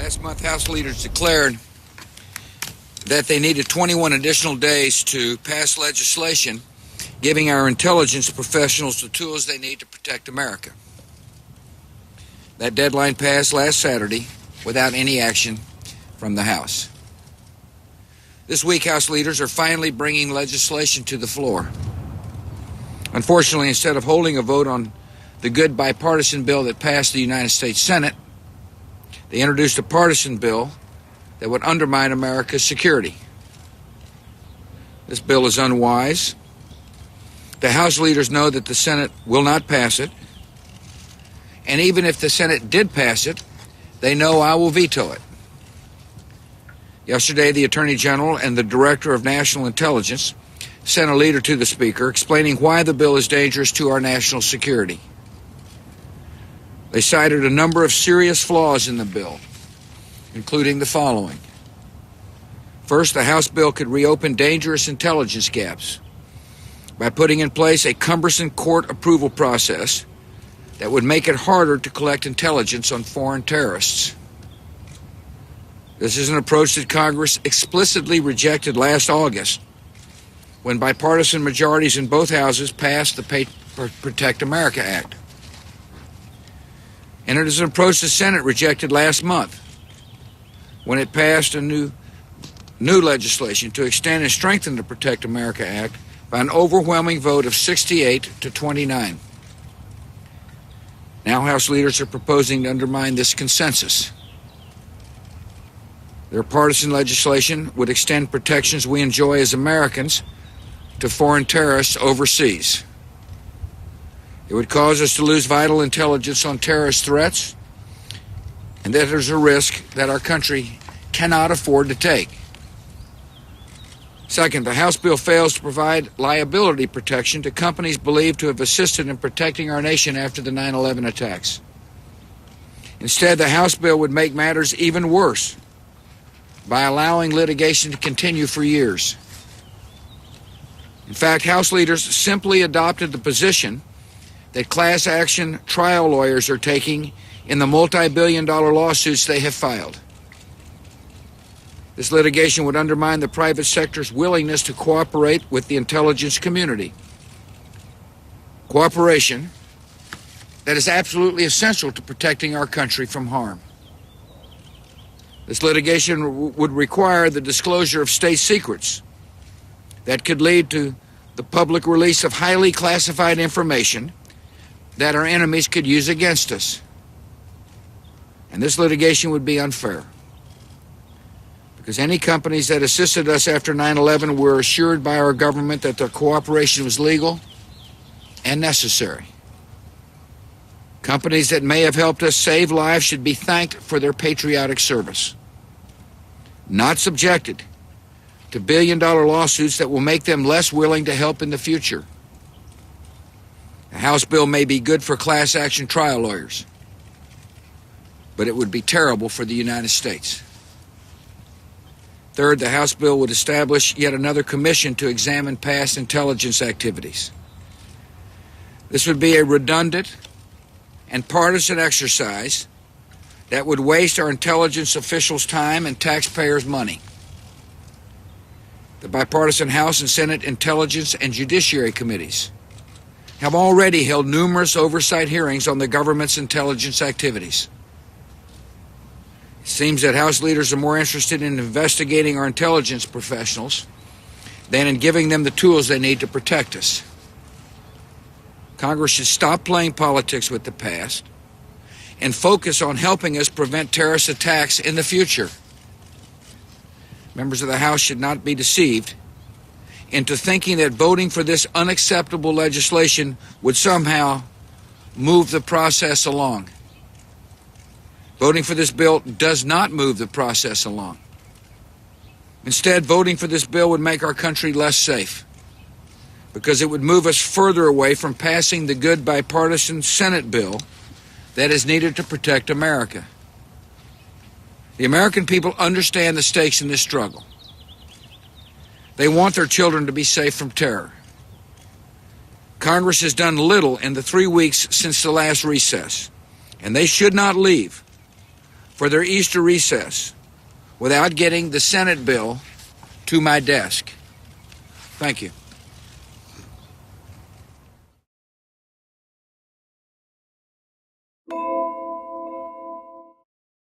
Last month, House leaders declared that they needed 21 additional days to pass legislation giving our intelligence professionals the tools they need to protect America. That deadline passed last Saturday without any action from the House. This week, House leaders are finally bringing legislation to the floor. Unfortunately, instead of holding a vote on the good bipartisan bill that passed the United States Senate, they introduced a partisan bill that would undermine America's security. This bill is unwise. The House leaders know that the Senate will not pass it. And even if the Senate did pass it, they know I will veto it. Yesterday, the Attorney General and the Director of National Intelligence sent a letter to the Speaker explaining why the bill is dangerous to our national security. They cited a number of serious flaws in the bill, including the following. First, the House bill could reopen dangerous intelligence gaps by putting in place a cumbersome court approval process that would make it harder to collect intelligence on foreign terrorists. This is an approach that Congress explicitly rejected last August when bipartisan majorities in both houses passed the Protect America Act. And it is an approach the Senate rejected last month when it passed a new legislation to extend and strengthen the Protect America Act by an overwhelming vote of 68 to 29. Now House leaders are proposing to undermine this consensus. Their partisan legislation would extend protections we enjoy as Americans to foreign terrorists overseas. It would cause us to lose vital intelligence on terrorist threats, and that there's a risk that our country cannot afford to take. Second, the House bill fails to provide liability protection to companies believed to have assisted in protecting our nation after the 9/11 attacks. Instead, the House bill would make matters even worse by allowing litigation to continue for years. In fact, House leaders simply adopted the position that class action trial lawyers are taking in the multi-billion-dollar lawsuits they have filed. This litigation would undermine the private sector's willingness to cooperate with the intelligence community. Cooperation that is absolutely essential to protecting our country from harm. This litigation would require the disclosure of state secrets that could lead to the public release of highly classified information that our enemies could use against us. And this litigation would be unfair, because any companies that assisted us after 9/11 were assured by our government that their cooperation was legal and necessary. Companies that may have helped us save lives should be thanked for their patriotic service, not subjected to billion-dollar lawsuits that will make them less willing to help in the future. The House bill may be good for class action trial lawyers, but it would be terrible for the United States. Third, the House bill would establish yet another commission to examine past intelligence activities. This would be a redundant and partisan exercise that would waste our intelligence officials' time and taxpayers' money. The bipartisan House and Senate Intelligence and Judiciary Committees have already held numerous oversight hearings on the government's intelligence activities. It seems that House leaders are more interested in investigating our intelligence professionals than in giving them the tools they need to protect us. Congress should stop playing politics with the past and focus on helping us prevent terrorist attacks in the future. Members of the House should not be deceived into thinking that voting for this unacceptable legislation would somehow move the process along. Voting for this bill does not move the process along. Instead, voting for this bill would make our country less safe, because it would move us further away from passing the good bipartisan Senate bill that is needed to protect America. The American people understand the stakes in this struggle. They want their children to be safe from terror. Congress has done little in the 3 weeks since the last recess, and they should not leave for their Easter recess without getting the Senate bill to my desk. Thank you.